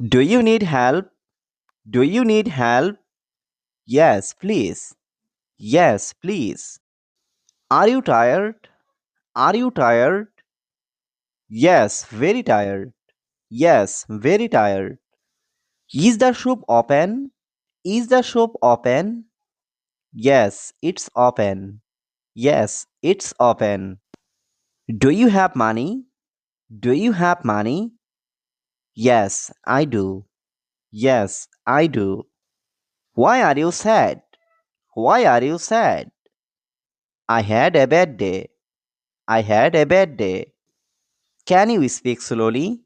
Do you need help? Do you need help? Yes, please. Yes, please. Are you tired? Are you tired? Yes, very tired. Yes, very tired. Is the shop open? Is the shop open? Yes, it's open. Yes, it's open. Do you have money? Do you have money? Yes, I do. Yes, I do. Why are you sad? Why are you sad? I had a bad day. I had a bad day. Can you speak slowly?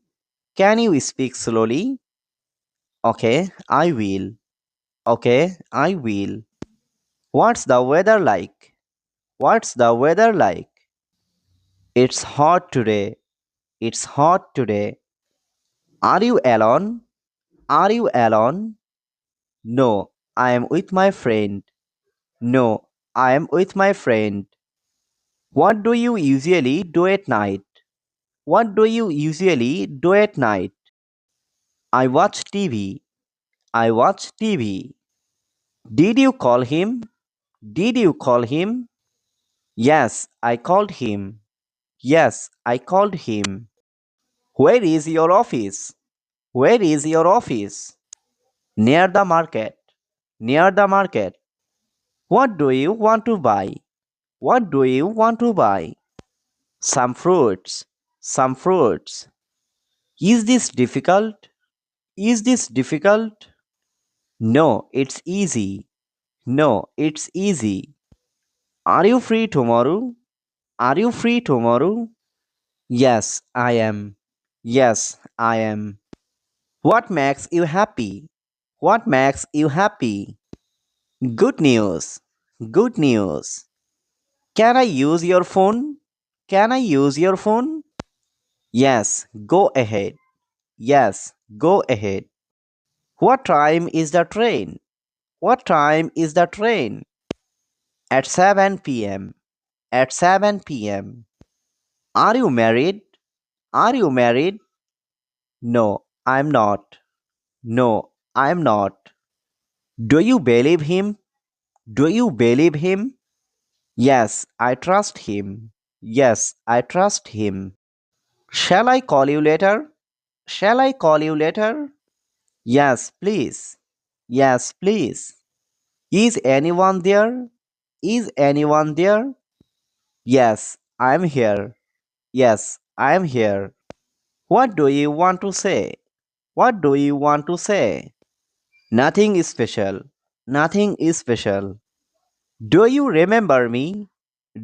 Can you speak slowly? Okay, I will. Okay, I will. What's the weather like? What's the weather like? It's hot today. It's hot today. Are you alone? Are you alone? No, I am with my friend. No, I am with my friend. What do you usually do at night? What do you usually do at night? I watch TV. I watch TV. Did you call him? Did you call him? Yes, I called him. Yes, I called him. Where is your office? Where is your office? Near the market. Near the market. What do you want to buy? What do you want to buy? Some fruits. Some fruits. Is this difficult? Is this difficult? No, it's easy. No, it's easy. Are you free tomorrow? Are you free tomorrow? Yes, I am. Yes, I am. What makes you happy? What makes you happy? Good news. Good news. Can I use your phone? Can I use your phone? Yes, go ahead. Yes, go ahead. What time is the train? What time is the train? At 7 p.m. At 7 p.m. Are you married? Are you married? No, I'm not. No, I'm not. Do you believe him? Do you believe him? Yes, I trust him. Yes, I trust him. Shall I call you later? Shall I call you later? Yes, please. Yes, please. Is anyone there? Is anyone there? Yes, I'm here. Yes, I'm here. What do you want to say? What do you want to say? Nothing is special. Nothing is special. Do you remember me?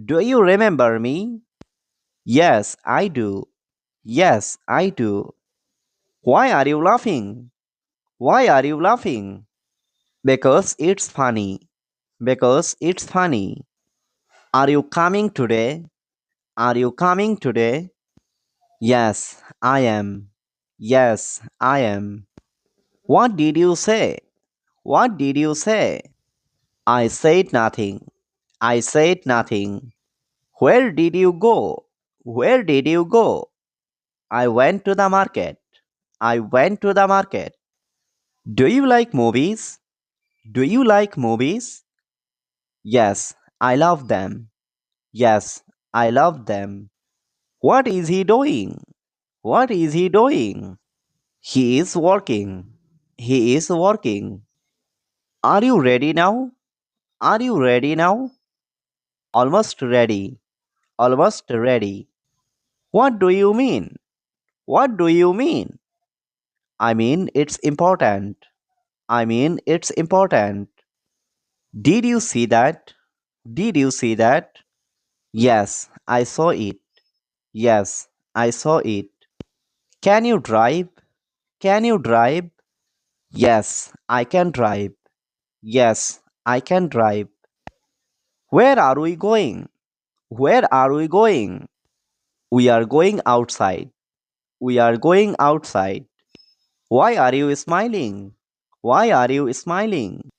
Do you remember me? Yes, I do. Yes, I do. Why are you laughing? Why are you laughing? Because it's funny. Because it's funny. Are you coming today? Are you coming today? Yes, I am. Yes, I am. What did you say? What did you say? I said nothing. I said nothing. Where did you go? Where did you go? I went to the market. I went to the market. Do you like movies? Do you like movies? Yes, I love them. Yes, I love them. What is he doing? What is he doing? He is working. He is working. Are you ready now? Are you ready now? Almost ready. Almost ready. What do you mean? What do you mean? I mean, it's important. I mean, it's important. Did you see that? Did you see that? Yes, I saw it. Yes, I saw it. Can you drive? Can you drive? Yes, I can drive. Yes, I can drive. Where are we going? Where are we going? We are going outside. We are going outside. Why are you smiling? Why are you smiling?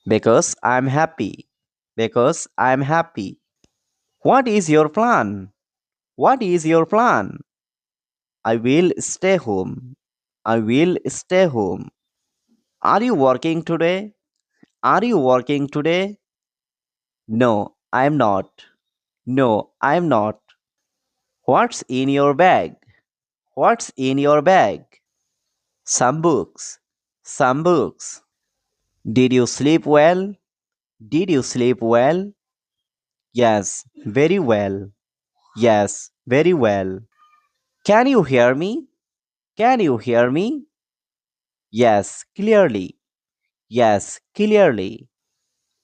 Because I'm happy. Because I'm happy. What is your plan? What is your plan? I will stay home. I will stay home. Are you working today? Are you working today? No, I am not. No, I am not. What's in your bag? What's in your bag? Some books. Some books. Did you sleep well? Did you sleep well? Yes, very well. Yes, very well. Can you hear me? Can you hear me? Yes, clearly. Yes, clearly.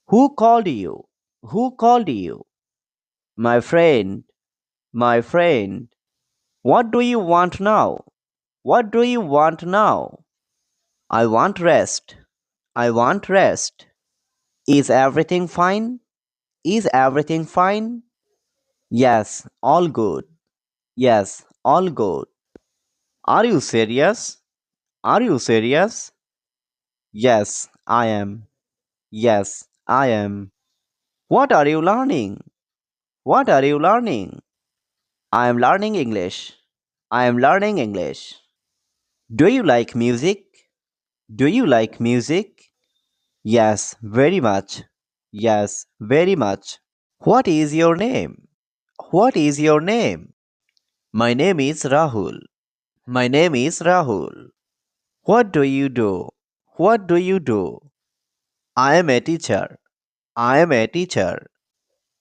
Who called you? Who called you? My friend. My friend. What do you want now? What do you want now? I want rest. I want rest. Is everything fine? Is everything fine? Yes, all good. Yes, all good. Are you serious? Are you serious? Yes, I am. Yes, I am. What are you learning? What are you learning? I am learning English. I am learning English. Do you like music? Do you like music? Yes, very much. Yes, very much. What is your name? What is your name? My name is Rahul. My name is Rahul. What do you do? What do you do? I am a teacher. I am a teacher.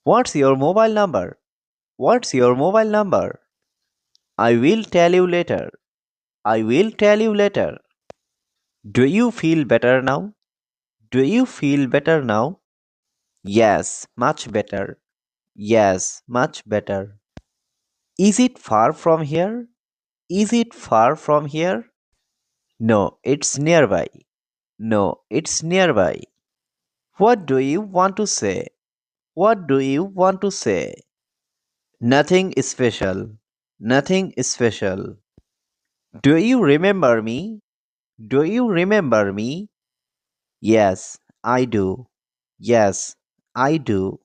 What's your mobile number? What's your mobile number? I will tell you later. I will tell you later. Do you feel better now? Do you feel better now? Yes, much better. Yes, much better. Is it far from here? Is it far from here? No, it's nearby. No, it's nearby. What do you want to say? What do you want to say? Nothing special. Nothing special. Do you remember me? Do you remember me? Yes, I do. Yes, I do.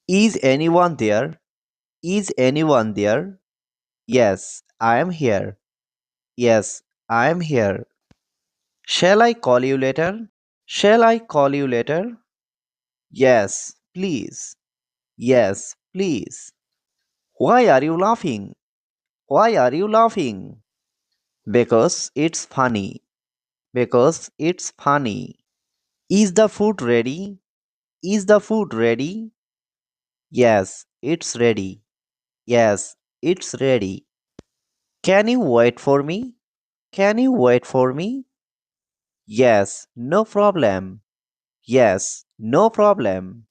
Is anyone there? Is anyone there? Yes, I am here. Yes, I am here. Shall I call you later? Shall I call you later? Yes, please. Yes, please. Why are you laughing? Why are you laughing? Because it's funny. Because it's funny. Is the food ready? Is the food ready? Yes, it's ready. Yes, it's ready. Can you wait for me? Can you wait for me? Yes, no problem. Yes, no problem.